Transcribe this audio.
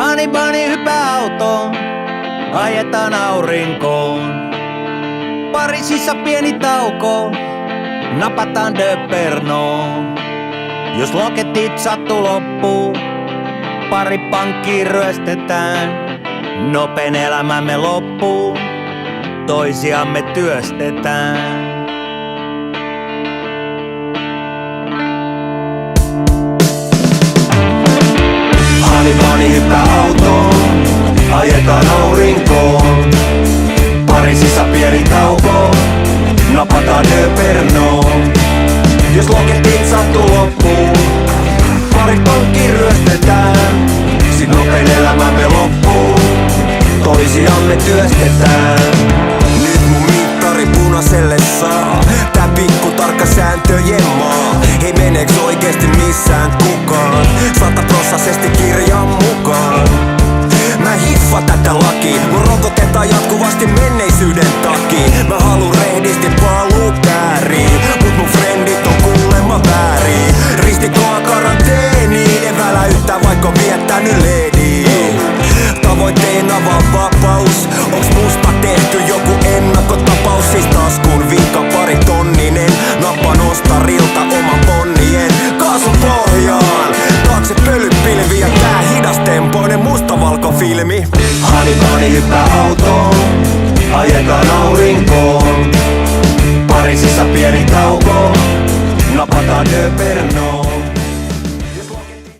Honey bunny hyppää autoon, ajetaan aurinkoon. Pariisissa pieni tauko, napataan de Pernoon. Jos loketit sattuu loppuun, pari pankkiin ryöstetään. Nopein elämämme loppuu, toisiamme työstetään. Honey bunny hyppää autoon, ajetaan aurinkoon. Pariisissa pieni tauko, napataan de Pernoon. Jos loketit sattuu loppuun, pari pankkiin ryöstetään. Sit nopein elämämme loppuu, toisiamme työstetään. Nyt mun mittari punaiselle saa, tää pikku tarkka sääntöjen maa. Ei meneeks oikeesti missään kukaan, 100% kirjaan mukaan. Mä hiffaan tätä lakia, mun rokotetaan jatkuvasti menneisyyden takia. Mä haluun rehdisti paluu kääriin, mut mun frendit on kuulemma väärin. Ristikoa karanteeniin, en väläyttää vaikka on viettänyt lediin. Tavoitteena vaan vapaus, onks musta tehty joku ennakkotapaus? Siis taskuun viikka pari tonninen, nappan ostarilta oman ponnien. Kaasun pohjaan, taakse pölypilvi ja tää hidastempoinen mustavalkofilmi. Honey bunny hyppää autoon, ajetaan aurinkoon. Pariisissa pieni tauko, napataan de Pernoon.